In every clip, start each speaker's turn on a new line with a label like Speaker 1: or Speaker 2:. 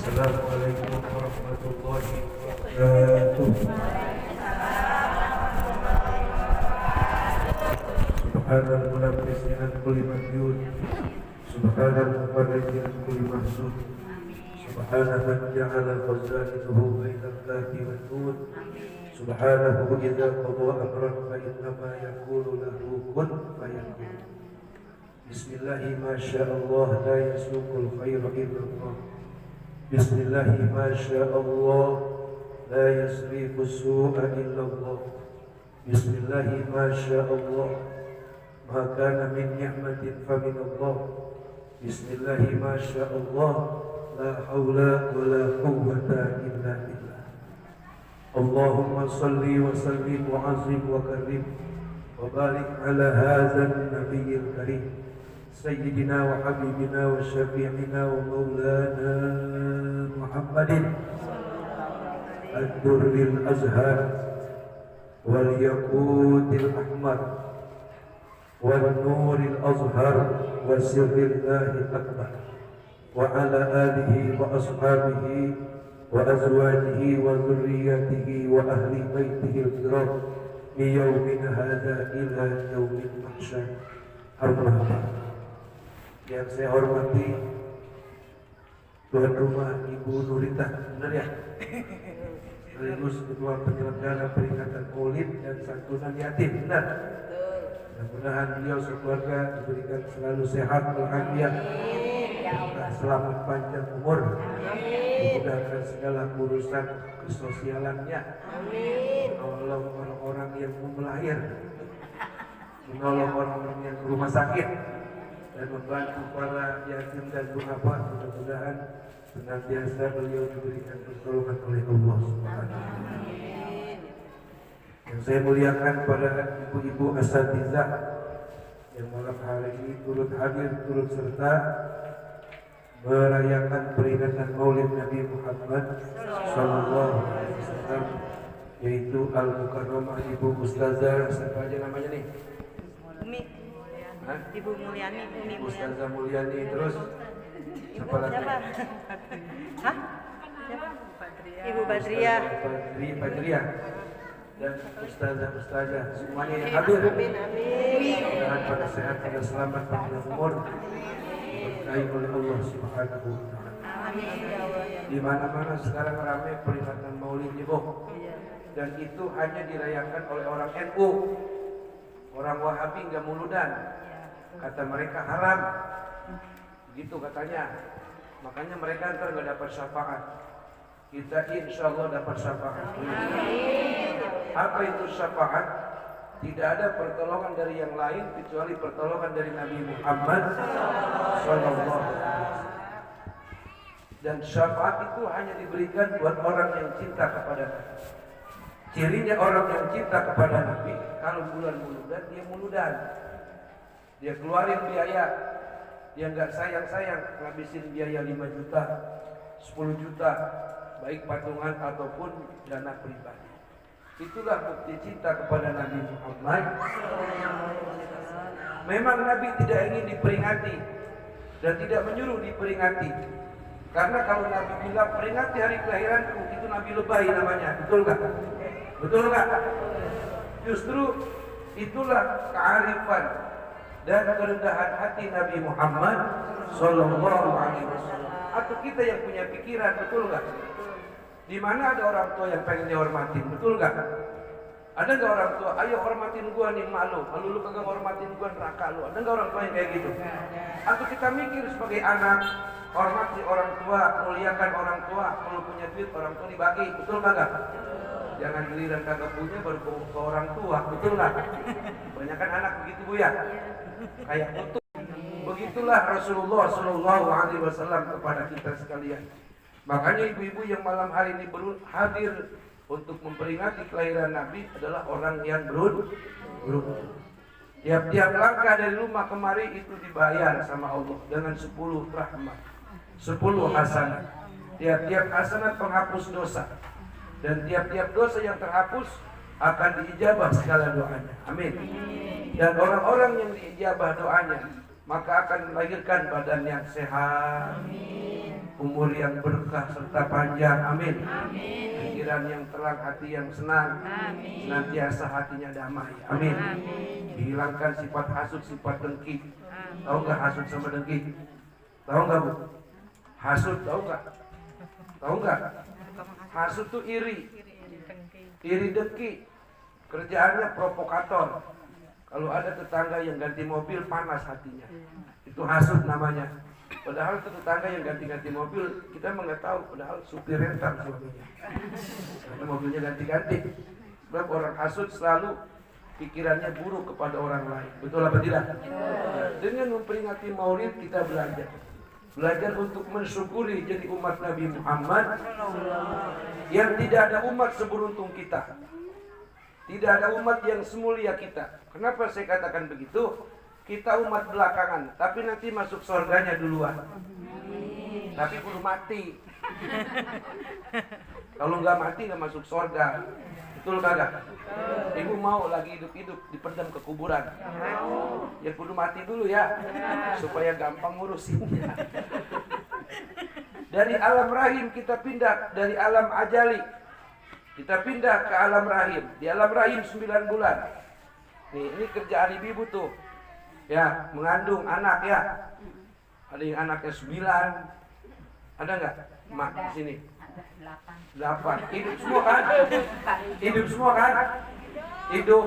Speaker 1: Assalamualaikum warahmatullahi wabarakatuh. Subhanal munaffis an kulli madyun, subhanal mufarrij an kulli mahzun, subhana man ja'ala khazainuhu bainal kafi wan nun, subhanahu idza qada amran fa innama yaqulu lahu kun fayakun. Bismillahi ma sya'allah la yasluqul khairu illa Allah. Bismillahi ma sya'allah la yasrifu su'a illa Allah. Bismillahi ma sya'allah ma kana min ni'matin fa min Allah. Bismillahi ma sya'allah la hawla wa la quwwata illa billah. Allahumma salli wa sallim wa azim wa karim wa barik ala hadzal nabiyyil karim Sayyidina wa habibina wa syafi'ina wa maulana Muhammadin ad-durril azhar wal yaqutil ahmar wal nuril azhar wa sirrillahi akbar wa ala alihi wa ashabihi wa azwajihi wa dhurriyyatihi wa ahli baitihi al-kiram min yawmin hadha ila yawmil mahsyar. Amma ba'd. Yang saya hormati tuan rumah Ibu Nurita, benar ya? Sekaligus ketua penyelenggara peringatan Maulid dan santunan yatim, benar? Mudah-mudahan beliau sekeluarga diberikan selalu sehat walafiat, selamat panjang umur, dimudahkan segala urusan kesosialannya, menolong orang-orang yang mau melahir, menolong orang-orang yang ke rumah sakit, dan membantu para yatim dan duafa. Mudah-mudahan senantiasa beliau diberikan pertolongan oleh Allah Subhanahu wa taala. Yang saya muliakan pada ibu-ibu asatizah yang malam hari ini turut hadir, turut serta merayakan peringatan Maulid Nabi Muhammad sallallahu alaihi wasallam, yaitu Al-Mukarramah Ibu Ustazah, siapa aja namanya nih?
Speaker 2: Umi. Ibu Mulyani, Umi Mulyani.
Speaker 1: Ustazah Mulyani, terus siapa lagi?
Speaker 2: Hah? Ibu Badriah.
Speaker 1: Badriah dan Ustazah semuanya yang hadir.
Speaker 2: Amin, amin.
Speaker 1: Mudah-mudahan pada sehat, pada selamat, pada umur diberkahi oleh Allah Subhanahu wa taala.
Speaker 2: Amin.
Speaker 1: Di mana-mana sekarang ramai peringatan Maulid Ibu. Dan itu hanya dirayakan oleh orang NU. Orang Wahabi enggak muludan. Kata mereka haram, begitu katanya. Makanya mereka ntar nggak dapat syafaat. Kita insya Allah dapat syafaat. Apa itu syafaat? Tidak ada pertolongan dari yang lain kecuali pertolongan dari Nabi Muhammad SAW. Dan syafaat itu hanya diberikan buat orang yang cinta kepada Nabi. Cirinya orang yang cinta kepada Nabi, kalau bulan muludan dia muludan. Dia keluarin biaya, dia nggak sayang-sayang ngabisin biaya 5 juta, 10 juta, baik patungan ataupun dana pribadi. Itulah bukti cinta kepada Nabi Muhammad. Memang Nabi tidak ingin diperingati dan tidak menyuruh diperingati. Karena kalau Nabi bilang peringati hari kelahiranku, itu Nabi lebay namanya, betul nggak? Betul nggak? Justru itulah kearifan dan kerendahan hati Nabi Muhammad Sallallahu Alaihi Wasallam. Atau kita yang punya pikiran, betul nggak? Di mana ada orang tua yang pengen dihormatin, betul nggak? Ada nggak orang tua? Ayo hormatin gua nih, malu. Kalau lu kagak hormatin gua, neraka lu. Ada nggak orang tua yang kayak gitu? Atau kita mikir sebagai anak, hormati orang tua, muliakan orang tua. Kalau punya duit orang tua dibagi, betul nggak? Jangan giliran kagak punya baru ke orang tua, betul nggak? Kebanyakan anak begitu Bu ya, kayak kutu. Begitulah Rasulullah Shallallahu Alaihi Wasallam kepada kita sekalian. Makanya ibu-ibu yang malam hari ini hadir untuk memperingati kelahiran Nabi adalah orang yang beruntung. Tiap-tiap langkah dari rumah kemari itu dibayar sama Allah dengan 10 rahmat, 10 hasanat. Tiap-tiap hasanat penghapus dosa. Dan tiap-tiap dosa yang terhapus akan diijabah segala doanya. Amin. Dan orang-orang yang diijabah doanya maka akan melahirkan badan yang sehat, umur yang berkah serta panjang, amin. Pikiran yang terang, hati yang senang, senantiasa hatinya damai, amin. Dihilangkan sifat hasut, sifat dengki. Tahu nggak hasut sama dengki? Tahu nggak Bu? Hasut tahu nggak? Tahu nggak? Hasut tuh iri dengki, kerjaannya provokator. Kalau ada tetangga yang ganti mobil, panas hatinya, itu hasut namanya. Padahal tetangga yang ganti-ganti mobil, kita nggak tahu, padahal supir rental suaminya, karena mobilnya ganti-ganti. Sebab orang hasut selalu pikirannya buruk kepada orang lain. Betul apa tidak? Dengan memperingati Maulid kita belajar untuk mensyukuri jadi umat Nabi Muhammad yang tidak ada umat seberuntung kita, tidak ada umat yang semulia kita. Kenapa saya katakan begitu? Kita umat belakangan, tapi nanti masuk surganya duluan. Tapi kudu mati. Kalau nggak mati nggak masuk surga. Betul kagak? Ibu mau lagi hidup-hidup dipendam ke kuburan? Ya kudu mati dulu ya, supaya gampang ngurusinnya. Dari alam rahim kita pindah, dari alam ajali kita pindah ke alam rahim. Di alam rahim 9 bulan. Nih, ini kerjaan ibu tuh. Ya, mengandung anak ya. Ada yang anaknya 9. Ada nggak? Mak di sini. 8. Hidup semua kan? Hidup semua kan? Hidup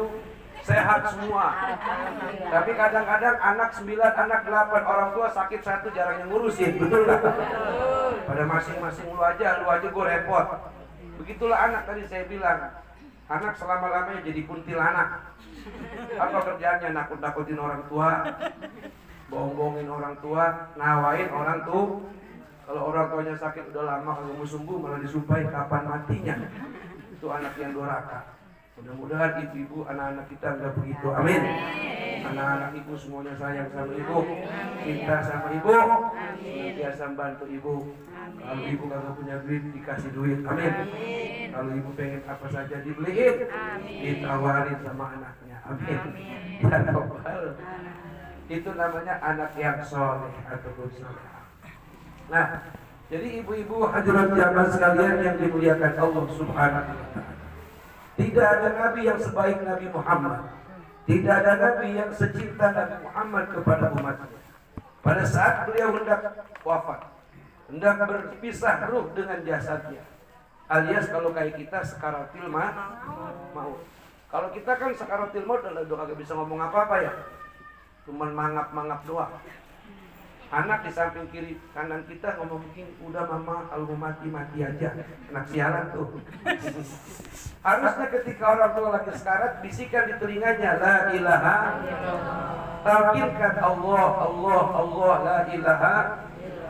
Speaker 1: sehat semua. Tapi kadang-kadang anak 9, anak 8, orang tua sakit 1 jarang yang ngurusin. Betul nggak? Pada masing-masing lu aja gue repot. Begitulah anak tadi saya bilang. Anak selama-lamanya jadi kuntilanak. Apa kerjaannya? Nakut-nakutin orang tua, bohong-bohongin orang tua, nawain orang tuh. Kalau orang tuanya sakit udah lama kalau mau sembuh malah disumpahin kapan matinya. Itu anak yang durhaka. Mudah-mudahan ibu-ibu, anak-anak kita enggak begitu. Amin. Anak-anak ibu semuanya sayang sama ibu. Cinta sama ibu. Biasa bantu ibu. Kalau ibu nggak punya duit dikasih duit. Amin. Kalau ibu pengen apa saja dibeliin, ditawarin sama anaknya. Amin. Ya Rabbal. Itu namanya anak yang soleh ataupun soleh. Nah, jadi ibu-ibu hadirat jamaah sekalian yang dimuliakan Allah Subhanahu wa taala. Tidak ada nabi yang sebaik Nabi Muhammad. Tidak ada nabi yang secinta Nabi Muhammad kepada umatnya. Pada saat beliau hendak wafat, hendak berpisah ruh dengan jasadnya, alias kalau kayak kita sekaratil maut. Kalau kita kan sekaratil maut udah kagak bisa ngomong apa-apa ya, cuman mangap-mangap doang. Anak di samping kiri kanan kita ngomong begini, udah mama kalau mau mati aja. Anak sialan tuh. Harusnya ketika orang tua lagi sekarat, bisikan di telinganya, la ilaha, talqinkan Allah, la ilaha,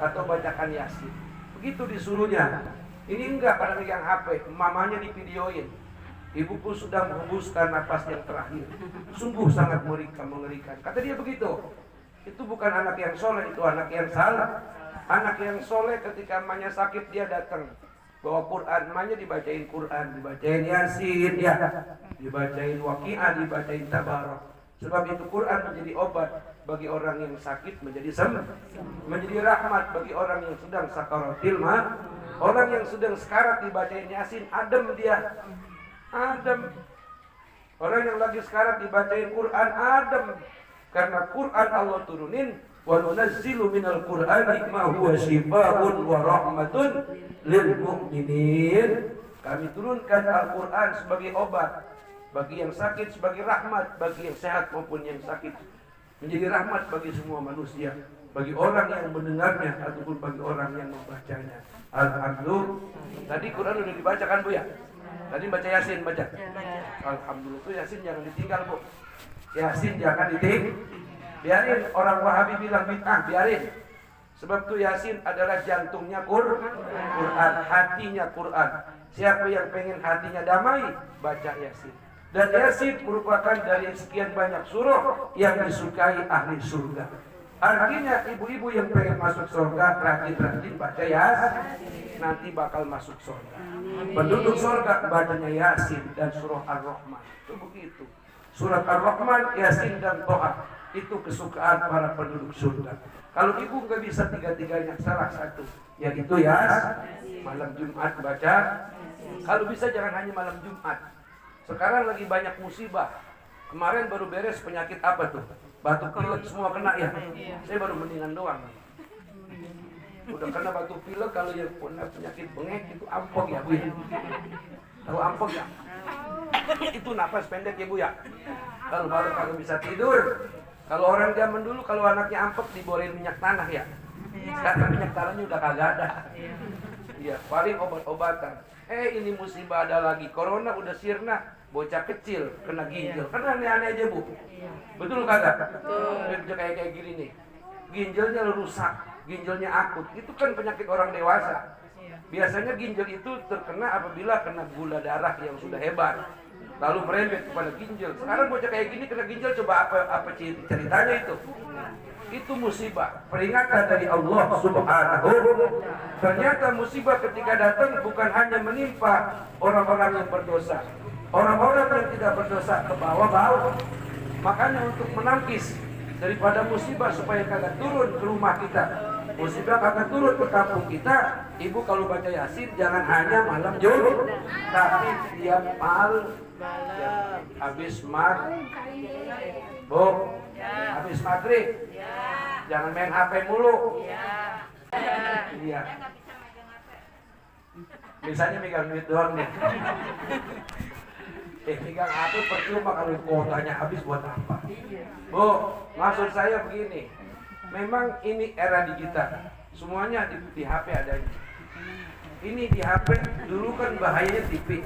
Speaker 1: atau bacakan Yasin. Begitu disuruhnya. Ini enggak pada megang HP, mamanya divideoin. Ibuku sudah menghembuskan napas yang terakhir. Sungguh sangat mengerikan. Kata dia begitu. Itu bukan anak yang soleh, itu anak yang salah. Anak yang soleh ketika emaknya sakit dia datang bawa Quran, emaknya dibacain Quran, dibacain Yasin, ya, dibacain Waqiah, dibacain Tabarak. Sebab itu Quran menjadi obat bagi orang yang sakit, menjadi menjadi rahmat bagi orang yang sedang sakaratil maut. Orang yang sedang sekarat dibacain Yasin, adem dia, adem. Orang yang lagi sekarat dibacain Quran, adem. Karena Quran Allah turunin, wa nunazzilu minal Qur'ani ma huwa syifaa'un wa rahmatun lil mu'minin. Kami turunkan Al-Quran sebagai obat bagi yang sakit, sebagai rahmat bagi yang sehat maupun yang sakit, menjadi rahmat bagi semua manusia, bagi orang yang mendengarnya ataupun bagi orang yang membacanya. Alhamdulillah. Tadi Quran udah dibacakan Bu ya? Tadi baca Yasin, baca. Alhamdulillah. Itu Yasin jangan ditinggal Bu. Yasin jangan ditinggal. Biarin orang Wahabi bilang bid'ah, biarin. Sebab itu Yasin adalah jantungnya Quran, hatinya Quran. Siapa yang pengen hatinya damai, baca Yasin. Dan Yasin merupakan dari sekian banyak surah yang disukai ahli surga. Artinya ibu-ibu yang pengen masuk surga, rajin-rajin baca Yasin, nanti bakal masuk surga. Penduduk surga bacanya Yasin dan surah Ar-Rahman. Itu begitu. Surat Ar-Rahman, Yasin, dan Toha. Itu kesukaan para penduduk surga. Kalau ibu nggak bisa tiga-tiganya, salah satu. Yaitu malam Jumat baca. Kalau bisa jangan hanya malam Jumat. Sekarang lagi banyak musibah. Kemarin baru beres penyakit apa tuh? Batuk pilek semua kena ya. Saya baru mendingan doang. Udah kena batuk pilek, kalau yang punya penyakit bengek itu ampok ya Bu. Tahu ampok ya? Itu napas pendek ya Bu ya. Kalau bisa tidur. Kalau orang zaman dulu kalau anaknya ampek diborehin minyak tanah ya. Sekarang minyak tanahnya udah kagak ada. Iya, paling obat-obatan. Ini musibah ada lagi. Corona udah sirna, bocah kecil kena ginjal. Kan aneh-aneh aja Bu. Betul kagak? Betul. Kayak gini nih. Ginjalnya rusak, ginjalnya akut. Itu kan penyakit orang dewasa. Biasanya ginjal itu terkena apabila kena gula darah yang sudah hebat. Lalu merembet kepada ginjal. Sekarang bocah kayak gini kena ginjal, coba apa ceritanya itu? Itu musibah, peringatan dari Allah Subhanahu. Ternyata musibah ketika datang bukan hanya menimpa orang-orang yang berdosa, orang-orang yang tidak berdosa ke bawah. Makanya untuk menangkis daripada musibah supaya kagak turun ke rumah kita, musibah kagak turun ke kampung kita, ibu kalau baca Yasin jangan hanya malam Jumat, tapi tiap malam. Habis habis maghrib, jangan main HP mulu. Iya. Misalnya megang duit doang nih. Megang HP percuma kalau kuotanya habis buat apa? Bu, maksud saya begini. Memang ini era digital. Semuanya di HP adanya. Ini di HP, dulu kan bahayanya TV.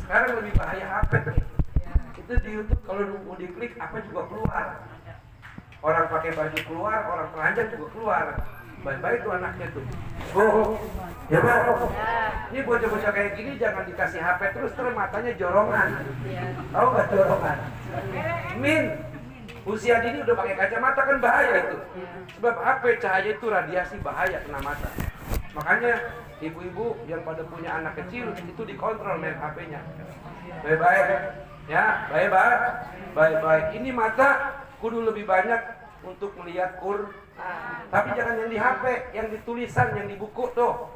Speaker 1: Sekarang lebih bahaya HP. Itu di YouTube kalau mau diklik apa juga keluar. Orang pakai baju keluar, orang telanjang juga keluar. Baik-baik tuh anaknya tuh. Ya Bu. Ini bocah-bocah kayak gini jangan dikasih HP terus matanya jorongan. Tahu nggak jorongan? Usia dini udah pakai kacamata kan bahaya itu. Sebab HP cahaya itu radiasi bahaya kena mata. Makanya ibu-ibu yang pada punya anak kecil itu dikontrol main HP-nya. Baik-baik, ya, baik-baik. Ini mata kudu lebih banyak untuk melihat Quran. Tapi jangan yang di HP, yang di tulisan, yang di buku tuh.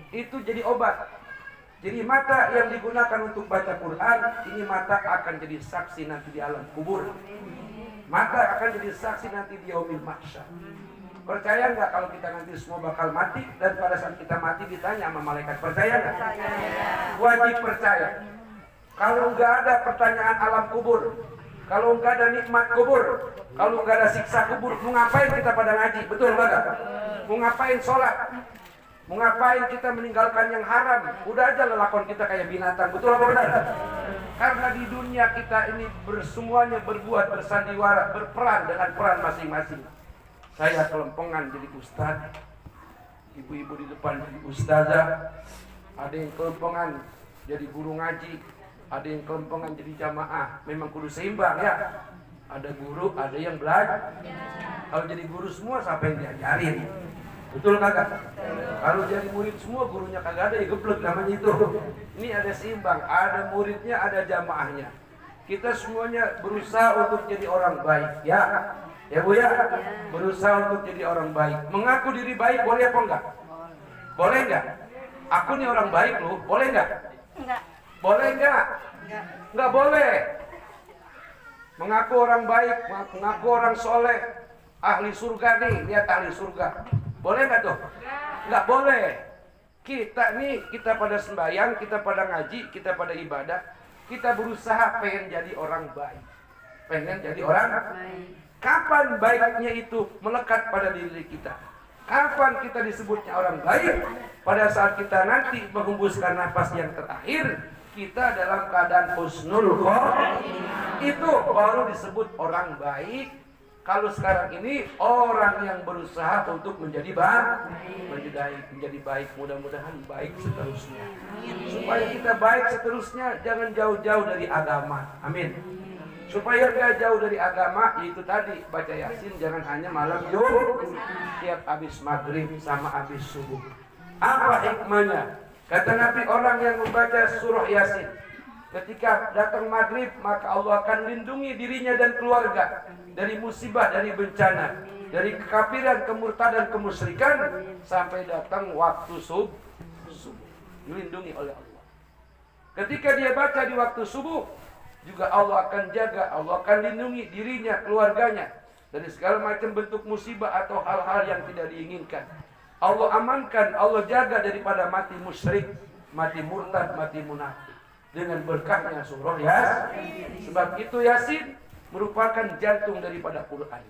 Speaker 1: Itu jadi obat. Jadi mata yang digunakan untuk baca Quran, ini mata akan jadi saksi nanti di alam kubur. Mata akan jadi saksi nanti di yaumil mahsyar. Percaya nggak kalau kita nanti semua bakal mati dan pada saat kita mati ditanya sama malaikat? Percaya nggak? Wajib percaya. Kalau nggak ada pertanyaan alam kubur, kalau nggak ada nikmat kubur, kalau nggak ada siksa kubur, mau ngapain kita pada ngaji? Betul nggak? Mau ngapain sholat? Mau ngapain kita meninggalkan yang haram? Udah aja lelakon kita kayak binatang. Betul apa benar? Karena di dunia kita ini semuanya berbuat bersandiwara, berperan dengan peran masing-masing. Saya kelempengan jadi ustaz, ibu-ibu di depan jadi ustazah, ada yang kelempengan jadi guru ngaji, ada yang kelempengan jadi jamaah. Memang kudu seimbang ya. Ada guru, ada yang belajar. Kalau jadi guru semua siapa yang diajarin? Betul kagak? Kalau jadi murid semua gurunya kagak ada, ya geblek namanya itu. Ini ada seimbang, ada muridnya, ada jamaahnya. Kita semuanya berusaha untuk jadi orang baik, ya. Ya Bu ya, berusaha untuk jadi orang baik. Mengaku diri baik boleh apa enggak? Boleh enggak? Aku nih orang baik loh, boleh enggak?
Speaker 2: Enggak.
Speaker 1: Boleh enggak? Enggak boleh. Mengaku orang baik, mengaku orang soleh, ahli surga nih, lihat ahli surga. Boleh enggak tuh? Enggak boleh. Kita pada sembahyang, kita pada ngaji, kita pada ibadah, kita berusaha pengen jadi orang baik. Pengen jadi orang baik. Kapan baiknya itu melekat pada diri kita? Kapan kita disebutnya orang baik? Pada saat kita nanti menghembuskan nafas yang terakhir, kita dalam keadaan husnul khotimah. Itu baru disebut orang baik. Kalau sekarang ini orang yang berusaha untuk menjadi baik, mudah-mudahan baik seterusnya. Supaya kita baik seterusnya, jangan jauh-jauh dari agama. Amin. Supaya gak jauh dari agama, yaitu tadi baca Yasin jangan hanya malam Jumat, tiap habis maghrib sama habis subuh. Apa hikmahnya? Kata Nabi, orang yang membaca surah Yasin Ketika datang maghrib, maka Allah akan lindungi dirinya dan keluarga dari musibah, dari bencana, dari kekafiran, kemurtadan, kemusyrikan, sampai datang waktu subuh. Dilindungi oleh Allah. Ketika dia baca di waktu subuh, juga Allah akan jaga, Allah akan lindungi dirinya, keluarganya dari segala macam bentuk musibah atau hal-hal yang tidak diinginkan. Allah amankan, Allah jaga daripada mati musyrik, mati murtad, mati munafik. Dengan berkahnya surah Yasin. Sebab itu Yasin merupakan jantung daripada Quran.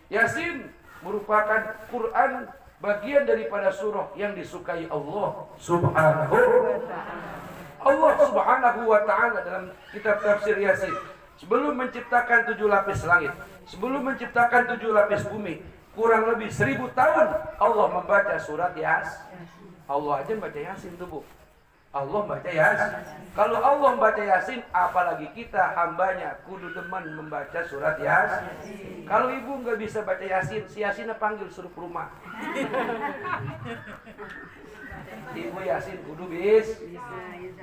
Speaker 1: Yasin merupakan Quran, bagian daripada surah yang disukai Allah Subhanahu wa ta'ala dalam kitab tafsir Yasin. Sebelum menciptakan 7 lapis langit, sebelum menciptakan 7 lapis bumi, kurang lebih 1000 tahun Allah membaca surat Yasin. Allah aja membaca Yasin tuh, Bu. Allah baca Yasin. Kalau Allah membaca Yasin, apalagi kita hambanya kudu demen membaca surat Yasin. Kalau ibu nggak bisa baca Yasin, si Yasinnya panggil suruh ke rumah. Ibu Yasin kudu bis.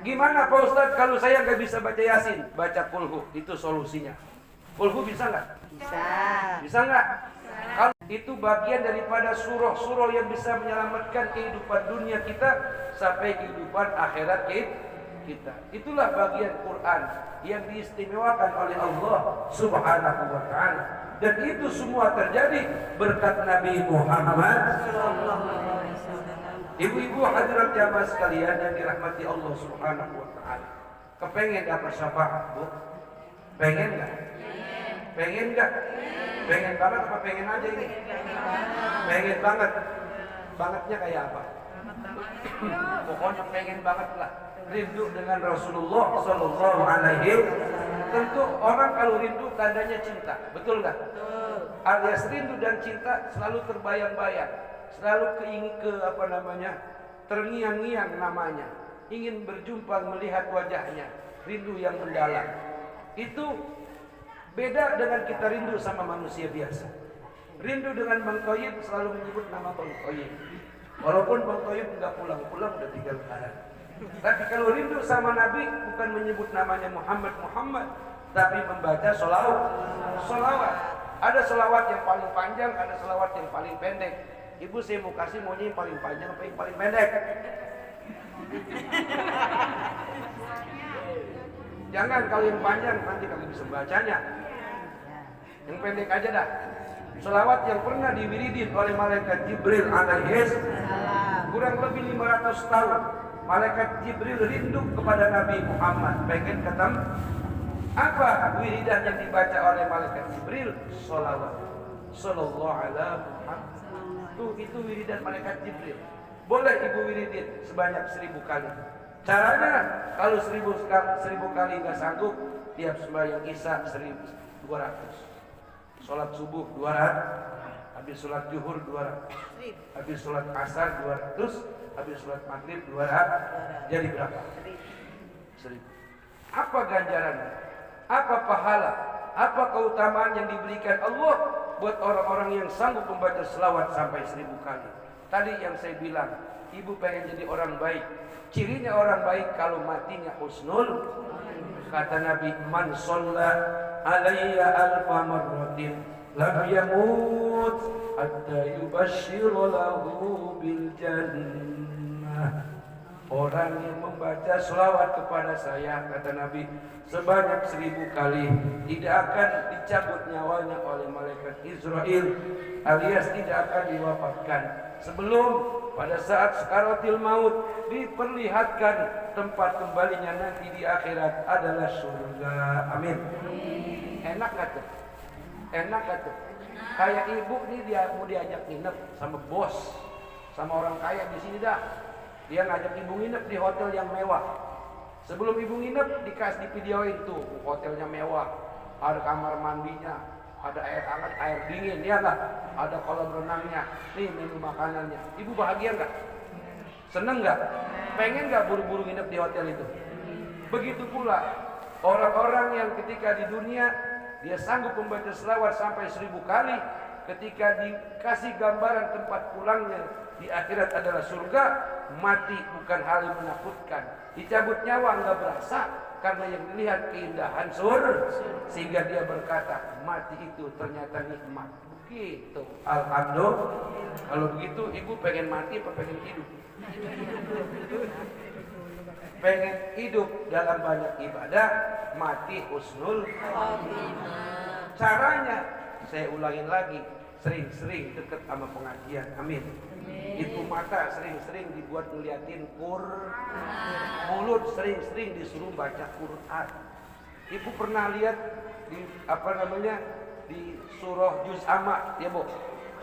Speaker 1: Gimana Pak Ustadz kalau saya nggak bisa baca Yasin? Baca Kulhu, itu solusinya. Kulhu bisa nggak?
Speaker 2: Bisa.
Speaker 1: Bisa nggak? Kalau itu bagian daripada surah-surah yang bisa menyelamatkan kehidupan dunia kita sampai kehidupan akhirat kita. Itulah bagian Quran yang diistimewakan oleh Allah Subhanahu wa ta'ala. Dan itu semua terjadi berkat Nabi Muhammad. Ibu-ibu hadirat jamaah sekalian yang dirahmati Allah Subhanahu wa ta'ala. Kepengen dapat syafaat, Bu? Pengen nggak? Pengen nggak? Pengen banget apa pengen aja ini? Pengen banget. Bangetnya kayak apa? Pokoknya pengen banget lah. Rindu dengan Rasulullah Sallallahu Alaihi Wasallam. Tentu orang kalau rindu tandanya cinta, betul nggak? Alias rindu dan cinta selalu terbayang-bayang, selalu terngiang-ngiang namanya. Ingin berjumpa, melihat wajahnya, rindu yang mendalam. Itu beda dengan kita rindu sama manusia biasa. Rindu dengan Bang Toyib selalu menyebut nama Bang Toyib. Walaupun Bang Toyib nggak pulang-pulang udah 3 lebaran. Tapi kalau rindu sama Nabi bukan menyebut namanya Muhammad, tapi membaca solawat. Ada solawat yang paling panjang, ada solawat yang paling pendek. Ibu saya mau kasih maunya yang paling panjang apa yang paling pendek? Jangan, kalau yang panjang nanti kalian bisa bacanya. Yang pendek aja dah. Selawat yang pernah diwiridin oleh malaikat Jibril alaihi kurang lebih 500 tahun. Malaikat Jibril rindu kepada Nabi Muhammad, pengen ketemu. Apa wiridan yang dibaca oleh malaikat Jibril? Sholawat. Sallallahu alaihi Muhammad. Itu wiridan malaikat Jibril. Boleh ibu wiridin sebanyak 1000 kali. Caranya, kalau 1000 kali nggak sanggup, tiap sembahyang Isya 1200. Sholat subuh 200, habis sholat zuhur 200, habis sholat asar 200, habis sholat maghrib 200. Jadi berapa? 1000. Apa ganjarannya? Apa pahala? Apa keutamaan yang diberikan Allah buat orang-orang yang sanggup membaca selawat sampai 1000 kali? Tadi yang saya bilang, ibu pengen jadi orang baik. Cirinya orang baik kalau matinya husnul. Kata Nabi, man sholla alayya alfa marratin lam yamut hatta yubashshira lahu bil jannah. Orang yang membaca selawat kepada saya, kata Nabi, sebanyak 1000 kali, tidak akan dicabut nyawanya oleh malaikat Israel, alias tidak akan diwafatkan. Sebelum pada saat sakaratil maut diperlihatkan tempat kembalinya nanti di akhirat adalah surga. Amin. Enak gak tuh? Enak gak tuh? Kayak ibu nih dia mau diajak nginep sama bos, sama orang kaya di sini dah. Dia ngajak ibu nginep di hotel yang mewah. Sebelum ibu nginep dikasih videoin tuh hotelnya mewah, ada kamar mandinya, ada air hangat, air dingin, ya nggak? Ada kolam renangnya, nih menu makanannya. Ibu bahagia nggak? Seneng nggak? Pengen nggak buru-buru nginep di hotel itu? Begitu pula orang-orang yang ketika di dunia dia sanggup membaca selawat sampai 1000 kali, ketika dikasih gambaran tempat pulangnya di akhirat adalah surga, mati bukan hal yang menakutkan. Dicabut nyawa nggak berasa, karena yang dilihat keindahan sehingga dia berkata mati itu ternyata nikmat. Begitu. Alhamdulillah. Kalau begitu ibu pengen mati apa pengen hidup? Pengen hidup dalam banyak ibadah, mati husnul khotimah. Caranya saya ulangin lagi, sering-sering deket sama pengajian. Amin. Itu mata sering-sering dibuat ngeliatin Quran, mulut sering-sering disuruh baca Quran. Ibu pernah lihat di di surah Juz Amma ya Bu?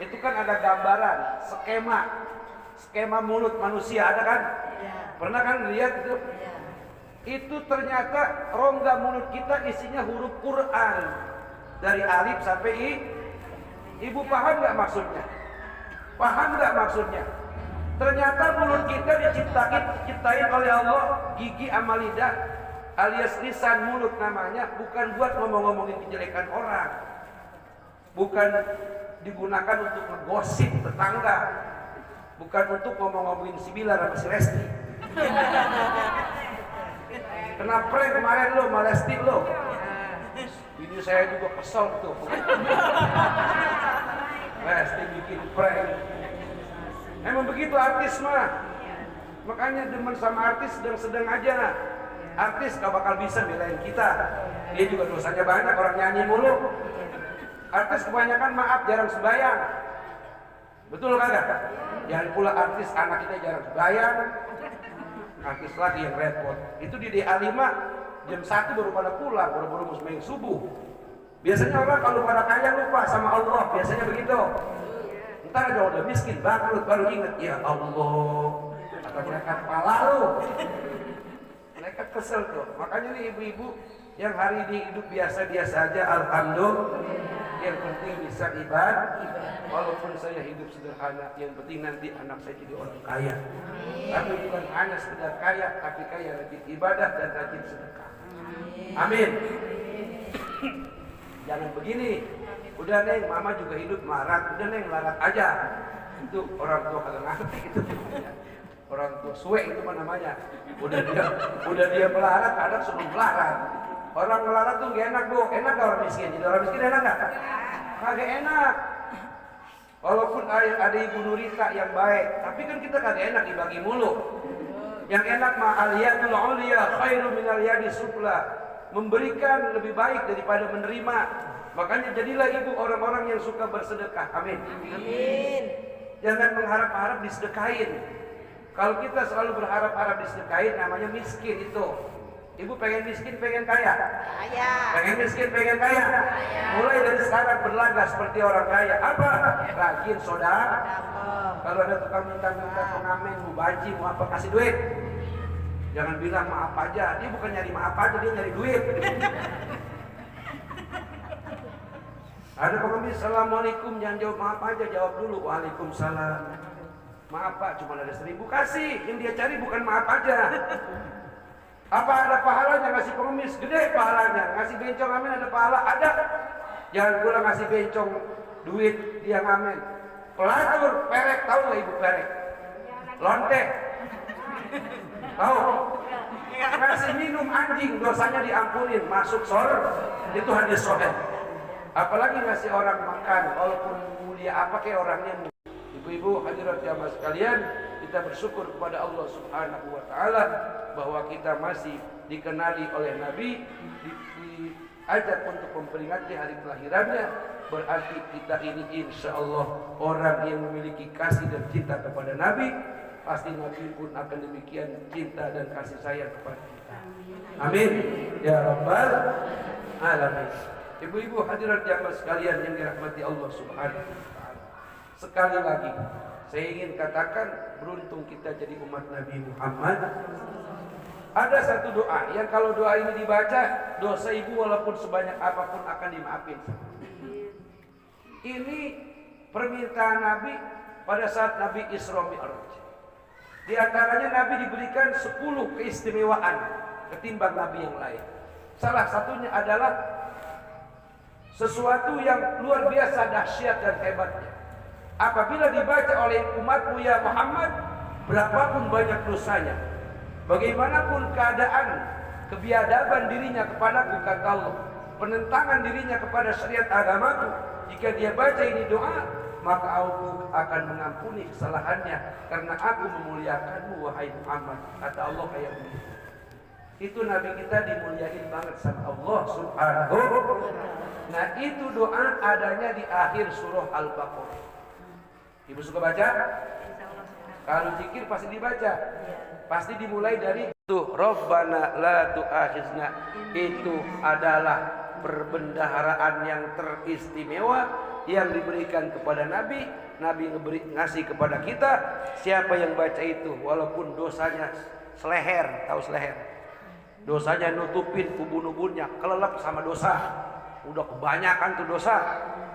Speaker 1: Itu kan ada gambaran skema mulut manusia, ada kan? Pernah kan lihat itu? Itu ternyata rongga mulut kita isinya huruf Quran dari alif sampai i. Ibu paham nggak maksudnya? Paham nggak maksudnya? Ternyata mulut kita diciptain oleh Allah, gigi sama lidah alias lisan mulut namanya, bukan buat ngomong-ngomongin kejelekan orang, bukan digunakan untuk menggosip tetangga, bukan untuk ngomong-ngomongin si Bilar sama si Lesti. Kena prank kemarin lo, Malesti lo. Ini saya juga kesel tuh. Lesti bikin prank. Emang begitu artis mah. Makanya demen sama artis sedang-sedang aja. Artis gak bakal bisa belain kita. Dia juga dosanya banyak, orang nyanyi mulu. Artis kebanyakan maaf jarang sembahyang. Betul kagak? Jangan pula artis anak kita jarang sembahyang. Artis lagi yang repot. Itu di DA5 jam 1 baru pada pulang, baru-baru mau sembahyang subuh. Biasanya orang kalau pada kaya lupa sama Allah, biasanya begitu. Ntar aja udah miskin bangkrut baru ingat, ya Allah, kata mereka kepala lu. Mereka kesel tuh. Makanya nih ibu-ibu yang hari ini hidup biasa-biasa aja, alhamdulillah. Yang penting bisa ibadah. Walaupun saya hidup sederhana, yang penting nanti anak saya jadi orang kaya. Tapi bukan hanya sekedar kaya, tapi kaya rajin ibadah dan rajin sedekah. Amin. Jangan begini. Udah neng, mama juga hidup melarat. Udah neng, melarat aja. Itu orang tua kagak ngerti gitu. Orang tua suwe itu apa namanya. Udah dia melarat, kadang suruh melarat. Orang melarat tuh gak enak Bu. Enak gak orang miskin? Jadi orang miskin enak gak? Kagak enak. Walaupun ada Ibu Nurita yang baik, tapi kan kita kagak enak dibagi mulu. Yang enak mah al-yadul uliya khairu minal yadi sufla. Memberikan lebih baik daripada menerima. Makanya jadilah ibu orang-orang yang suka bersedekah. Amin. Amin. Jangan mengharap-harap disedekahin. Kalau kita selalu berharap-harap disedekahin, namanya miskin itu. Ibu pengen miskin, pengen kaya? Kaya. Pengen miskin, pengen kaya? Kaya. Mulai dari sekarang berlagak seperti orang kaya. Apa? Rajin saudara. Kalau ada tukang minta-minta pengamen, mau baji, mau apa, kasih duit. Jangan bilang maaf aja. Dia bukan nyari maaf aja, dia nyari duit. Ada pengemis, assalamualaikum, jangan jawab maaf aja, jawab dulu waalaikumsalam. Maaf Pak, cuma ada 1000, kasih. Yang dia cari bukan maaf aja. Apa ada pahalanya ngasih pengemis? Gede pahalanya. Ngasih bencong amin ada pahala? Ada. Jangan pula ngasih bencong duit dia ngamen. Pelacur, perek, tahu nggak ibu perek? Lontek. Tahu? Ngasih minum anjing, dosanya diampunin, masuk surga. Itu hadis sahih. Apalagi ngasih orang makan, walaupun mulia apa kayak orangnya. Ibu-ibu hadirat jamaah sekalian, kita bersyukur kepada Allah Subhanahu wa taala bahwa kita masih dikenali oleh Nabi, diajak untuk memperingati hari kelahirannya. Berarti kita ini insya Allah orang yang memiliki kasih dan cinta kepada Nabi. Pasti Nabi pun akan demikian cinta dan kasih sayang kepada kita. Amin ya rabbal alamin. Ibu-ibu hadirat jamaah sekalian yang dirahmati Allah Subhanahu wa taala. Sekali lagi saya ingin katakan, beruntung kita jadi umat Nabi Muhammad. Ada satu doa yang kalau doa ini dibaca, dosa ibu walaupun sebanyak apapun akan dimaafin. Ini permintaan Nabi pada saat Nabi Isra Mi'raj. Di antaranya Nabi diberikan 10 keistimewaan ketimbang Nabi yang lain. Salah satunya adalah sesuatu yang luar biasa dahsyat dan hebatnya. Apabila dibaca oleh umatmu ya Muhammad, berapapun banyak dosanya, bagaimanapun keadaan kebiadaban dirinya kepadaku, kata Allah, penentangan dirinya kepada syariat agamaku, jika dia baca ini doa, maka aku akan mengampuni kesalahannya karena aku memuliakanmu wahai Muhammad, kata Allah kayak begitu. Itu Nabi kita dimuliain banget sama Allah Subhanahu. Nah itu doa adanya di akhir surah Al-Baqarah. Ibu suka baca? Kalau zikir pasti dibaca. Pasti dimulai dari itu Rabbana la tu'akhizna. Itu adalah perbendaharaan yang teristimewa yang diberikan kepada Nabi. Nabi ngasih kepada kita. Siapa yang baca itu walaupun dosanya seleher, tahu seleher? Dosanya nutupin ubun-ubunnya, kelelep sama dosa. Udah kebanyakan tuh dosa.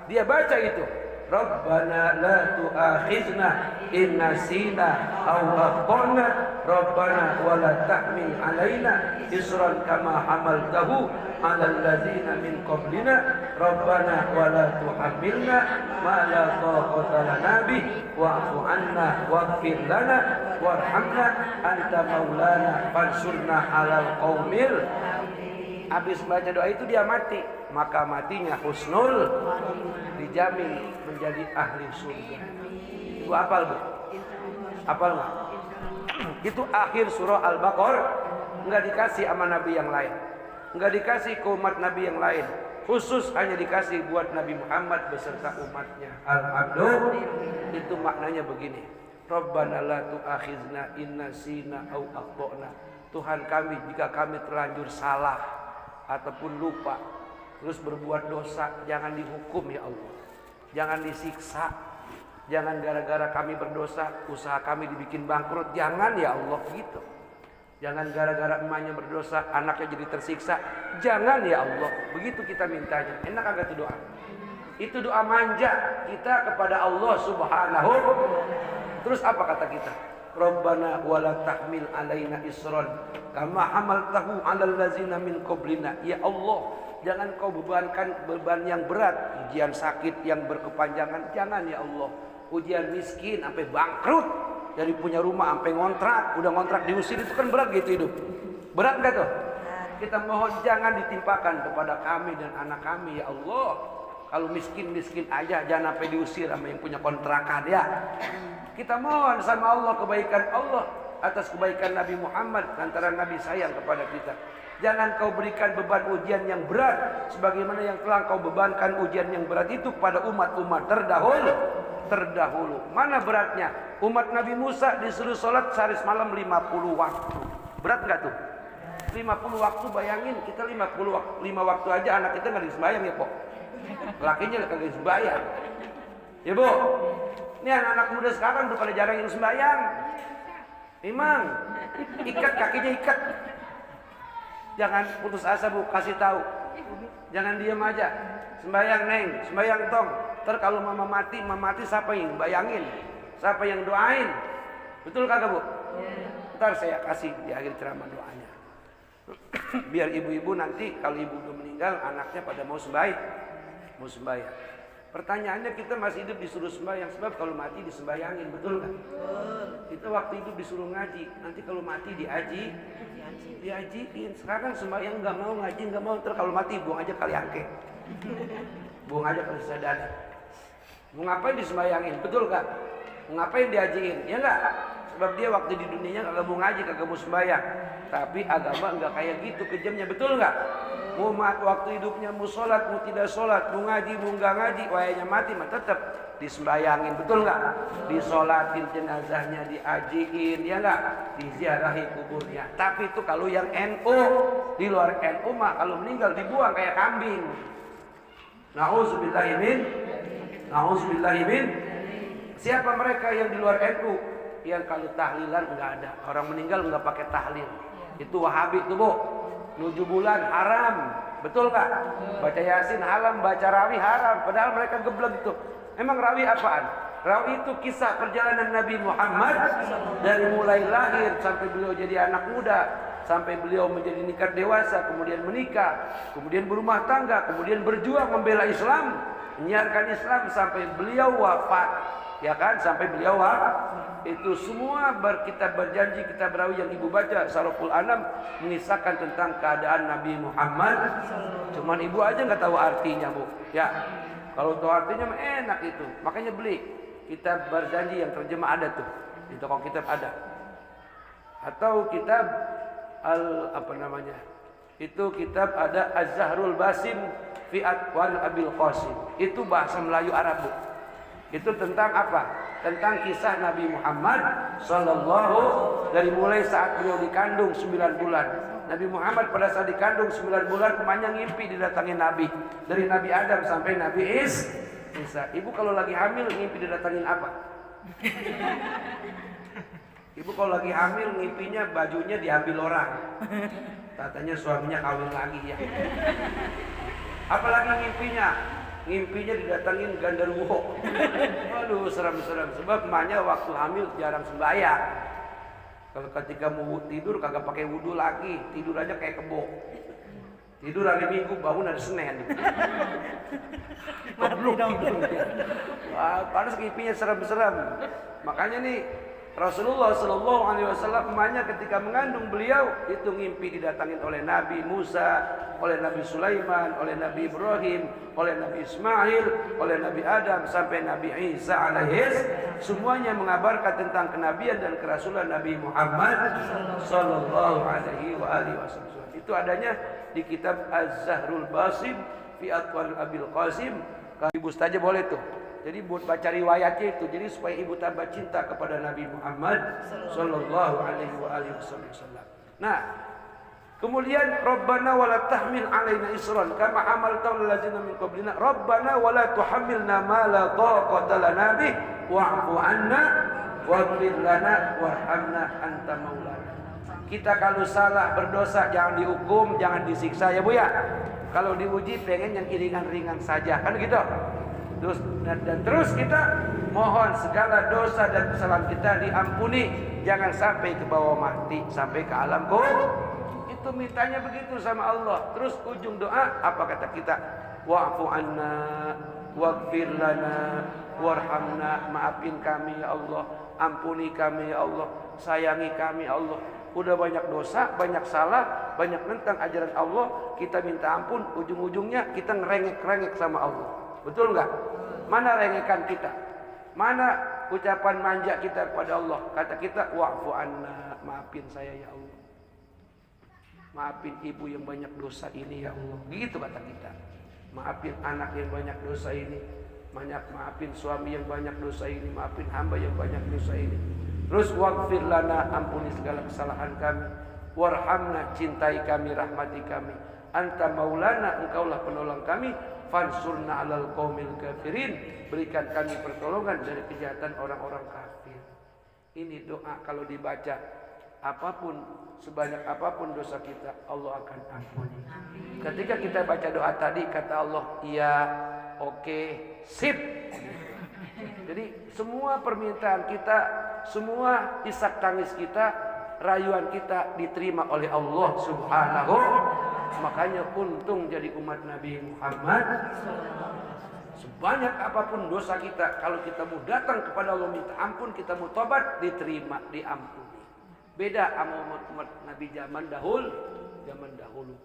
Speaker 1: Dia baca itu. Rabbana la tu'akhizna in nasina aw akhtana Rabbana wa la tahmil alaina isran kama hamaltahu 'alal ladzina min qablina Rabbana wa la tuhammilna ma la taqata lana bih wa'fu 'anna waghfir lana warhamna anta maulana fansurna 'alal qaumil. Habis baca doa itu dia mati, maka matinya husnul, dijamin menjadi ahli surga. Ibu hafal Bu? Hafal nggak? Itu akhir surah Al-Baqarah. Nggak dikasih sama Nabi yang lain, nggak dikasih ke umat Nabi yang lain, khusus hanya dikasih buat Nabi Muhammad beserta umatnya. Alhamdulillah. Itu maknanya begini. Rabbana la tu'akhizna in nasina aw akhtana. Tuhan kami, jika kami terlanjur salah ataupun lupa terus berbuat dosa, jangan dihukum ya Allah, jangan disiksa, jangan gara-gara kami berdosa usaha kami dibikin bangkrut, jangan ya Allah gitu. Jangan gara-gara emaknya berdosa anaknya jadi tersiksa, jangan ya Allah. Begitu kita mintanya. Enak agak tuh doa? Itu doa manja kita kepada Allah Subhanahu. Terus apa kata kita? Rabbana wala tahmil alaina isran kama hamaltahu 'alal ladzina min qablina. Ya Allah, jangan kau bebankan beban yang berat, ujian sakit yang berkepanjangan, jangan ya Allah. Ujian miskin sampai bangkrut, dari punya rumah sampai ngontrak, udah ngontrak diusir, itu kan berat gitu hidup. Berat enggak tuh? Kita mohon jangan ditimpakan kepada kami dan anak kami ya Allah. Kalau miskin-miskin aja jangan sampai diusir sama yang punya kontrakan ya. Kita mohon sama Allah kebaikan Allah atas kebaikan Nabi Muhammad lantaran Nabi sayang kepada kita. Jangan kau berikan beban ujian yang berat sebagaimana yang telah kau bebankan ujian yang berat itu pada umat-umat terdahulu. Mana beratnya? Umat Nabi Musa disuruh sholat sehari semalam 50 waktu. Berat enggak tuh? 50 waktu, bayangin kita 5 waktu aja anak kita enggak disembahyang ya Pok. Lakinya enggak disembahyang. Ya Bu. Ini anak-anak muda sekarang udah pada jarang yang sembahyang. Imam, ikat kakinya ikat. Jangan putus asa Bu, kasih tahu. Jangan diam aja. Sembahyang Neng, sembahyang Tong. Ntar kalau mama mati siapa yang bayangin? Siapa yang doain? Betul kagak Bu? Ntar saya kasih di akhir ceramah doanya. Biar ibu-ibu nanti kalau ibu udah meninggal anaknya pada mau sembahyang. Pertanyaannya kita masih hidup disuruh sembahyang, sebab kalau mati disembayangin, betul kan? Kita waktu hidup disuruh ngaji, nanti kalau mati diajiin. Sekarang sembahyang nggak mau, ngaji nggak mau, ntar kalau mati buang aja kali angke, buang aja kali sadar. Mau ngapain disembayangin, betul kan? Mau ngapain diajiin, ya nggak? Sebab dia waktu di dunianya kagak mau ngaji, kagak mau sembahyang. Tapi agama nggak kayak gitu kejamnya, betul nggak? Mau waktu hidupnya mau sholat, mau tidak sholat, mau ngaji, mau nggak ngaji, wayanya mati mah tetap disembayangin, betul nggak? Disolatin jenazahnya, diajiin, ya nggak? Diziarahi kuburnya. Tapi itu kalau yang NU, di luar NU mah kalau meninggal dibuang kayak kambing. Nauzubillahimin. Siapa mereka yang di luar NU? Yang kalau tahlilan nggak ada, orang meninggal nggak pakai tahlil. Itu Wahabi tuh Bu. 7 bulan haram, betul nggak? Baca Yasin haram, baca Rawi haram. Padahal mereka geblek itu. Emang Rawi apaan? Rawi itu kisah perjalanan Nabi Muhammad dari mulai lahir sampai beliau jadi anak muda, sampai beliau menjadi nikah dewasa, kemudian menikah, kemudian berumah tangga, kemudian berjuang membela Islam, menyiarkan Islam sampai beliau wafat. ya kan, sampai beliau itu semua kita berjanji, kita berawi yang ibu baca Saraful Anam mengisahkan tentang keadaan Nabi Muhammad. Cuman ibu aja nggak tahu artinya, Bu. Ya, kalau tahu artinya enak itu. Makanya beli kitab berjanji yang terjemah ada tuh di toko kitab ada. Atau kitab itu kitab ada Az-Zahrul Basim fi Atwal Abil Qasim. Itu bahasa Melayu Arab, Bu. Itu tentang apa? Tentang kisah Nabi Muhammad sallallahu dari mulai saat beliau dikandung 9 bulan. Nabi Muhammad pada saat dikandung 9 bulan emaknya ngimpi didatangi Nabi. Dari Nabi Adam sampai Nabi Isa. Ibu kalau lagi hamil ngimpi didatangin apa? Ibu kalau lagi hamil ngimpinya bajunya diambil orang. Katanya suaminya kawin lagi ya. Apalagi ngimpinya? Ngimpinya didatangin gandarwo. Aduh, serem-serem. Sebab emaknya waktu hamil jarang sembahyang. Kalau ketika mau tidur kagak pakai wudu lagi, tidur aja kayak kebo. Tidur hari Minggu, bangun hari Senin. Mati dong. Padahal ngimpinya serem-serem. Makanya nih Rasulullah Shallallahu Alaihi Wasallam emaknya ketika mengandung beliau itu ngimpi didatangin oleh Nabi Musa, oleh Nabi Sulaiman, oleh Nabi Ibrahim, oleh Nabi Ismail, oleh Nabi Adam sampai Nabi Isa alaihis, semuanya mengabarkan tentang kenabian dan kerasulan Nabi Muhammad Shallallahu Alaihi Wasallam. Itu adanya di kitab Az-Zahrul Basim fi Atwal Abil Qasim. Kalau ibu saja boleh tuh. Jadi buat baca riwayatnya itu, jadi supaya ibu tambah cinta kepada Nabi Muhammad sallallahu alaihi wasallam. Nah, kemudian Rabbana wala tahmil alaina isran kama hamaltahu allazina min qablina Rabbana wala tuhammilna ma la taqata lana bih wa'fu 'anna waghfir lana warhamna anta maulana. Kita kalau salah berdosa jangan dihukum, jangan disiksa ya Bu ya. Kalau diuji pengen yang ringan-ringan saja, kan gitu. Terus kita mohon segala dosa dan kesalahan kita diampuni, jangan sampai ke bawah mati, sampai ke alam kubur. Itu mintanya begitu sama Allah. Terus ujung doa apa kata kita? Wa'fu anna waghfir lana warhamna, maafin kami ya Allah, ampuni kami ya Allah, sayangi kami ya Allah. Udah banyak dosa, banyak salah, banyak nentang ajaran Allah, kita minta ampun, ujung-ujungnya kita ngerengek-rengek sama Allah. Betul nggak? Mana rengekan kita? Mana ucapan manja kita kepada Allah? Kata kita, wa'fu anna, maafin saya ya Allah. Maafin ibu yang banyak dosa ini ya Allah. Gitu kata kita. Maafin anak yang banyak dosa ini. Maafin suami yang banyak dosa ini. Maafin hamba yang banyak dosa ini. Terus waghfir lana, ampuni segala kesalahan kami. Warhamna, cintai kami, rahmati kami. Anta maulana, engkaulah penolong kami. Fansurna alal qaumil kafirin, berikan kami pertolongan dari kejahatan orang-orang kafir. Ini doa kalau dibaca, apapun sebanyak apapun dosa kita, Allah akan ampuni. Ketika kita baca doa tadi, kata Allah, iya, oke, sip. Jadi semua permintaan kita, semua isak tangis kita, rayuan kita diterima oleh Allah Subhanahu. Makanya untung jadi umat Nabi Muhammad. Sebanyak apapun dosa kita, kalau kita mau datang kepada Allah minta ampun, kita mau tobat, diterima, diampuni. Beda sama umat Nabi zaman dahulu.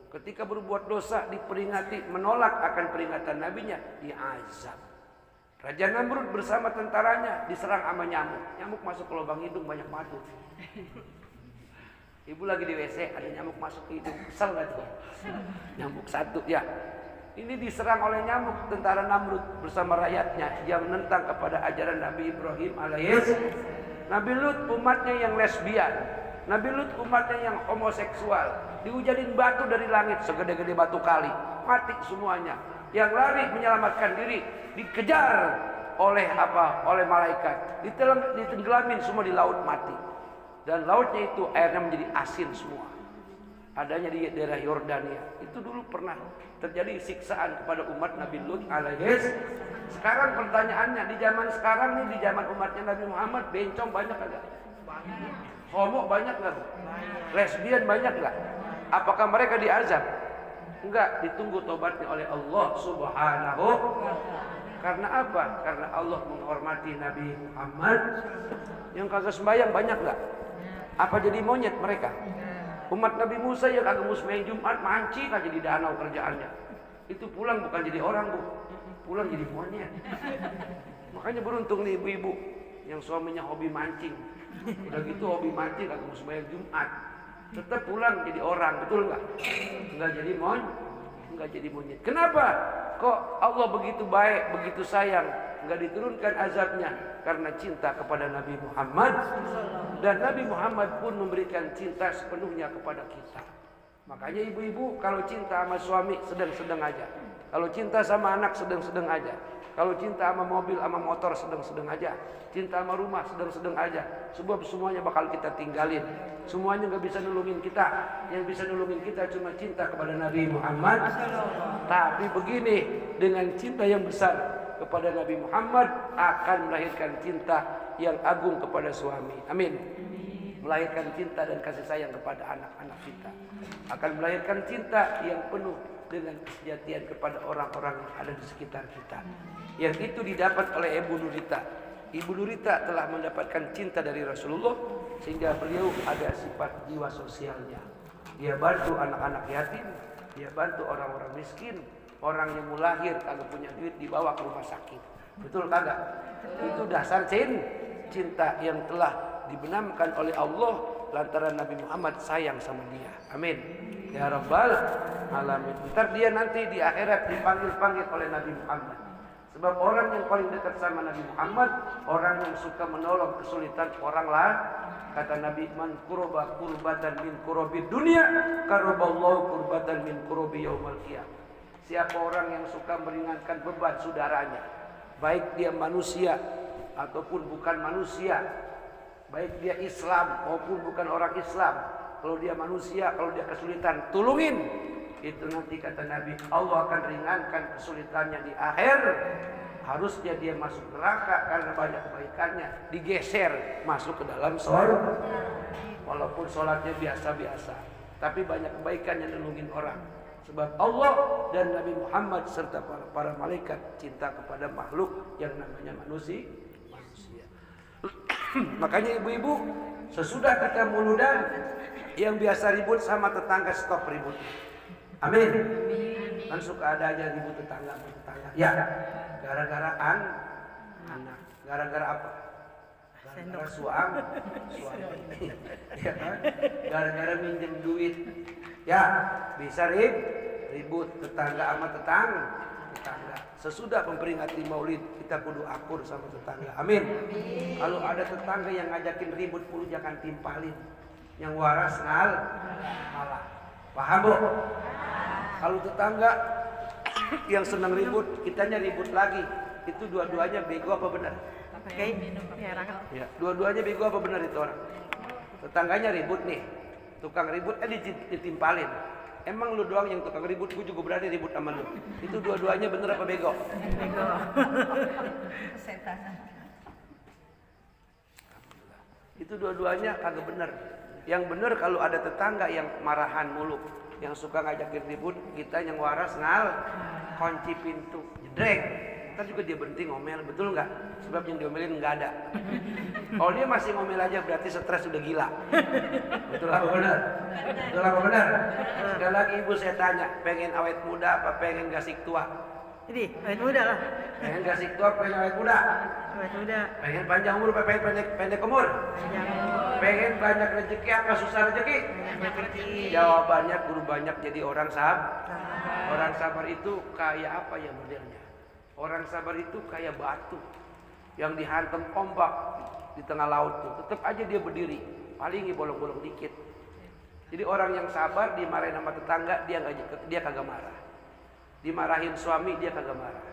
Speaker 1: Ketika berbuat dosa diperingati, menolak akan peringatan nabinya, diazab. Raja Namrud bersama tentaranya diserang sama nyamuk. Nyamuk masuk ke lubang hidung, banyak madu. Ibu lagi di WC, ada nyamuk masuk ke hidung, kesel gak tuh? Nyamuk satu ya. Ini diserang oleh nyamuk tentara Namrud bersama rakyatnya yang menentang kepada ajaran Nabi Ibrahim alaihis. Nabi Lut umatnya yang lesbian, Nabi Lut umatnya yang homoseksual, dihujanin batu dari langit segede-gede batu kali, mati semuanya. Yang lari menyelamatkan diri dikejar oleh Oleh malaikat, ditenggelamin semua di laut mati. Dan lautnya itu airnya menjadi asin semua. Adanya di daerah Yordania. Itu dulu pernah terjadi siksaan kepada umat Nabi Lut alaihis. Sekarang pertanyaannya, di zaman sekarang nih, di zaman umatnya Nabi Muhammad, bencong banyak enggak? Banyak. Homo banyak enggak? Lesbian banyak enggak? Apakah mereka diazab? Enggak, ditunggu tobatnya oleh Allah Subhanahu. Karena apa? Karena Allah menghormati Nabi Muhammad. Yang kagak sembahyang banyak nggak? Apa jadi monyet mereka? Umat Nabi Musa ya kagak mau sembahyang Jumat, mancing aja di danau kerjaannya. Itu pulang bukan jadi orang, Bu. Pulang jadi monyet. Makanya beruntung nih ibu-ibu yang suaminya hobi mancing. Udah gitu hobi mancing kagak mau sembahyang Jumat. Tetap pulang jadi orang, betul nggak? Nggak jadi monyet. Kenapa? Kok Allah begitu baik, begitu sayang, nggak diturunkan azabnya? Karena cinta kepada Nabi Muhammad. Dan Nabi Muhammad pun memberikan cinta sepenuhnya kepada kita. Makanya ibu-ibu kalau cinta sama suami sedang-sedang aja. Kalau cinta sama anak sedang-sedang aja. Kalau cinta sama mobil sama motor sedang-sedang aja. Cinta sama rumah sedang-sedang aja. Sebab semuanya bakal kita tinggalin. Semuanya nggak bisa nolongin kita. Yang bisa nolongin kita cuma cinta kepada Nabi Muhammad. Tapi begini, dengan cinta yang besar kepada Nabi Muhammad akan melahirkan cinta yang agung kepada suami. Amin. Melahirkan cinta dan kasih sayang kepada anak-anak kita. Akan melahirkan cinta yang penuh dengan kesejatian kepada orang-orang yang ada di sekitar kita. Yang itu didapat oleh Ibu Nurita. Ibu Nurita telah mendapatkan cinta dari Rasulullah sehingga beliau ada sifat jiwa sosialnya. Dia bantu anak-anak yatim, dia bantu orang-orang miskin, orang yang mau lahir kagak punya duit dibawa ke rumah sakit. Betul kagak? Itu dasar cinta yang telah dibenamkan oleh Allah lantaran Nabi Muhammad sayang sama dia. Amin. Ya Rabbal Alamin. Ntar dia nanti di akhirat dipanggil-panggil oleh Nabi Muhammad. Sebab orang yang paling dekat sama Nabi Muhammad, orang yang suka menolong kesulitan orang lain. Kata Nabi, man kurba kurbatan min kurobi dunia, karoballahu kurbatan min kurobi yaumal qiyamah. Siapa orang yang suka meringankan beban saudaranya, baik dia manusia ataupun bukan manusia, baik dia Islam maupun bukan orang Islam, kalau dia manusia, kalau dia kesulitan, tolongin. Itu nanti kata Nabi, Allah akan ringankan kesulitannya di akhir. Harusnya dia masuk neraka karena banyak kebaikannya, digeser masuk ke dalam surga. Walaupun sholatnya biasa-biasa, tapi banyak kebaikan yang nolongin orang. Sebab Allah dan Nabi Muhammad serta para malaikat cinta kepada makhluk yang namanya manusia. Makanya ibu-ibu, sesudah kita muludan, yang biasa ribut sama tetangga stop ribut. Amin. Kan suka ada aja ribut tetangga. Ya, gara-gara anak. Gara-gara apa? Gara-gara suami. Ya kan? Gara-gara minjem duit. Ya, bisa ribut tetangga sama tetangga. Sesudah memperingati Maulid, kita kudu akur sama tetangga. Amin. Kalau ada tetangga yang ngajakin ribut mulu, jangan timpalin. Yang waras ngalah. Paham, Bu? Kalau tetangga yang senang ribut, kitanya ribut lagi. Itu dua-duanya bego apa benar? Ya, dua-duanya bego apa benar itu orang? Tetangganya ribut nih, tukang ribut ditimpalin. Emang lu doang yang tukang ribut, gue juga berani ribut sama lu. Itu dua-duanya bener apa bego? Bego. Itu dua-duanya kagak bener. Yang bener kalau ada tetangga yang marahan mulu, yang suka ngajakin ribut, kita yang waras kunci pintu, jedreng. Ntar juga dia berhenti ngomel, betul nggak? Sebab yang diomelin nggak ada. Kalau dia masih ngomel aja berarti stres udah gila. Betul apa benar? Betul apa benar? Sekali lagi ibu saya tanya, pengen awet muda apa pengen gasik tua?
Speaker 2: Jadi awet muda lah.
Speaker 1: Pengen gasik tua, pengen awet muda?
Speaker 2: Awet muda.
Speaker 1: Pengen panjang umur apa pengen pendek umur?
Speaker 2: Panjang umur.
Speaker 1: Pengen banyak rezeki apa susah rezeki?
Speaker 2: Banyak rezeki.
Speaker 1: Jawabannya kudu banyak jadi orang sabar. Orang sabar itu kayak apa ya modelnya? Orang sabar itu kayak batu yang dihantam ombak di tengah laut tuh, tetap aja dia berdiri, paling bolong-bolong dikit. Jadi orang yang sabar dimarahin sama tetangga dia kagak marah. Dimarahin suami dia kagak marah.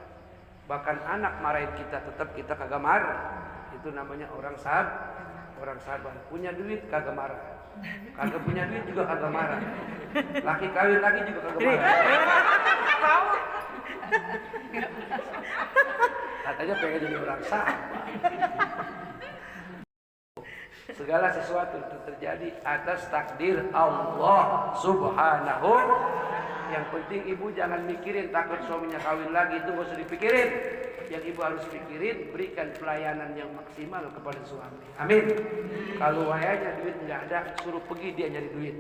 Speaker 1: Bahkan anak marahin kita tetap kita kagak marah. Itu namanya orang sabar. Orang sabar. Punya duit kagak marah. Kagak punya duit juga kagak marah. Laki kawin lagi juga kagak marah. Katanya pengen jadi orang sabar. Segala sesuatu itu terjadi atas takdir Allah Subhanahu. Yang penting ibu jangan mikirin takut suaminya kawin lagi, itu gak usah dipikirin. Yang ibu harus pikirin, berikan pelayanan yang maksimal kepada suami. Amin. Kalau wayanya duit nggak ada, suruh pergi dia nyari duit.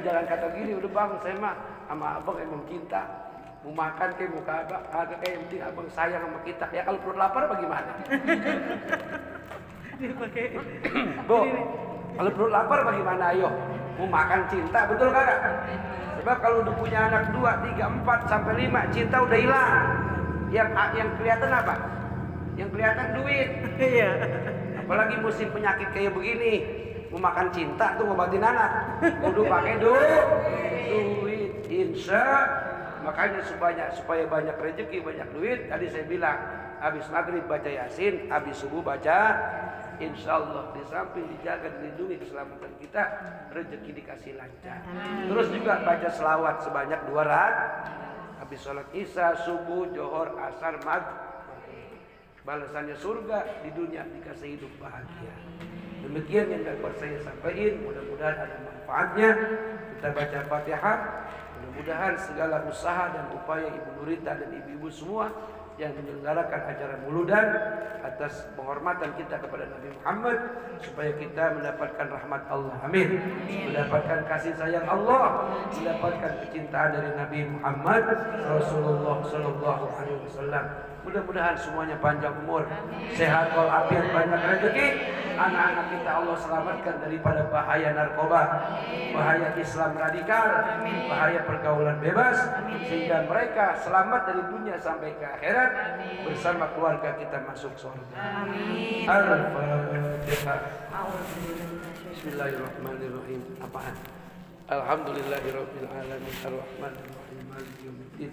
Speaker 1: Jangan kata gini, udah bang saya mah sama abang emang cinta, mau makan kayak muka abang, agak kayak yang penting abang sayang sama kita. Ya kalau perut lapar bagaimana? Bu, kalau perut lapar bagaimana? Ayo, mau makan cinta, betul kagak? Sebab kalau udah punya anak 2, 3, 4 sampai 5, cinta udah hilang. Yang kelihatan apa? Yang kelihatan duit.
Speaker 2: Iya.
Speaker 1: Apalagi musim penyakit kayak begini, mau makan cinta tuh ngobatin anak, kudu pakai duit. Insya, makanya supaya banyak rezeki, banyak duit. Tadi saya bilang, habis maghrib baca yasin, habis subuh baca. Insya Allah di samping dijaga, dilindungi keselamatan kita, rezeki dikasih lancar. Terus juga baca selawat sebanyak 2 rakaat. Habis sholat isya, subuh, johor, asar, maghrib. Balasannya surga, di dunia dikasih hidup bahagia. Demikian yang dapat saya sampaikan. Mudah-mudahan ada manfaatnya. Kita baca Fatihah. Mudah-mudahan segala usaha dan upaya Ibu Nurita dan ibu-ibu semua yang menyelenggarakan acara Muludan atas penghormatan kita kepada Nabi Muhammad, supaya kita mendapatkan rahmat Allah. Amin. Mendapatkan kasih sayang Allah, mendapatkan kecintaan dari Nabi Muhammad Rasulullah sallallahu alaihi wasallam. Mudah-mudahan semuanya panjang umur, sehat walafiat, banyak rezeki. Anak-anak kita Allah selamatkan daripada bahaya narkoba, bahaya Islam radikal, bahaya pergaulan bebas, sehingga mereka selamat dari dunia sampai ke akhirat, bersama keluarga kita masuk surga.
Speaker 2: Amin.
Speaker 1: Al-Fatihah. Bismillahirrahmanirrahim. Apaan? Alhamdulillahirabbil alamin, arrahmanirrahim, maliki yaumiddin.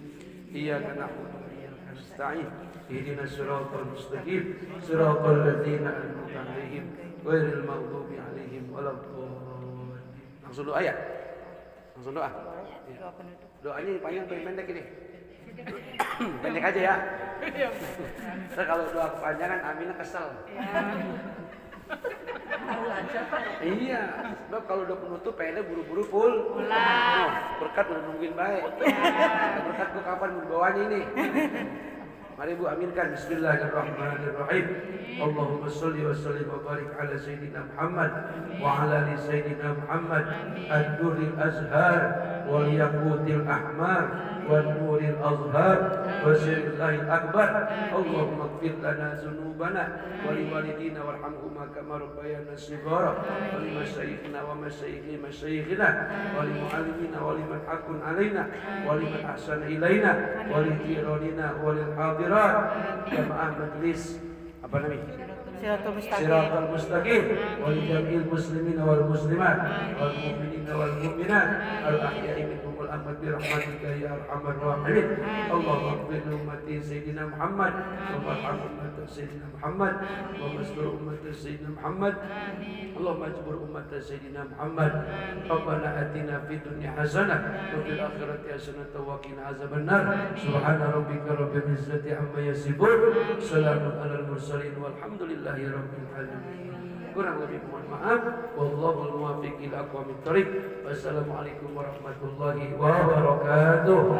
Speaker 1: Iyyaka na'budu wa iyyaka nasta'in. Ihdinas siratal mustaqim, siratal ladzina an'amta 'alaihim ghairil maghdubi 'alaihim waladdallin. Langsung doa ya? Langsung doa. Ya. Doanya panjang atau pendek ini? Pendek aja ya. Ntar kalau doa kepanjangan Aminah kesel. Iya, sebab kalau udah penutup pengennya buru-buru pulang. Berkat udah nungguin baik. Berkat gua kapan mau dibawanya ini? Mari Bu aminkan. Bismillahirrahmanirrahim. Allahumma sholli wa sallim wa barik ala sayyidina Muhammad wa ala ali sayyidina Muhammad ad-durril azhar wal yaqutil ahmar wan nuril azhar wa sirril akbar. Allahumma ighfir lana dzunubana wa li walidina warhamhuma kama rabbayana shighara wa li masyayikhina wa masyayikhi masyayikhina wa li muallimina wa liman haqqun alaina wa liman ahsana ilaina wa li jiranina wa lil hadirat jamaah majlis apa namanya? Siratal mustaqim wa li jami'il muslimina wal muslimat wal mu'minina wal mu'minat al ahya'i minhum wal amwat bi rahmatika ya arhamar rahimin. Allahumma ighfir li ummati sayyidina Muhammad wa warham ummati sayyidina Muhammad wa mastur ummati sayyidina Muhammad. Allahumma ajbur ummati sayyidina Muhammad. Rabbana atina fid dunya hasanah wa fil akhirati hasanah wa qina azabannar. Subhana rabbika rabbil izzati amma yasifun. Salamun alal mursalin walhamdulillah Rabbil alamin. Kurang lebih mohon maaf. Wallahul muwaffiq ila aqwamit thoriq. Wassalamualaikum warahmatullahi wabarakatuh.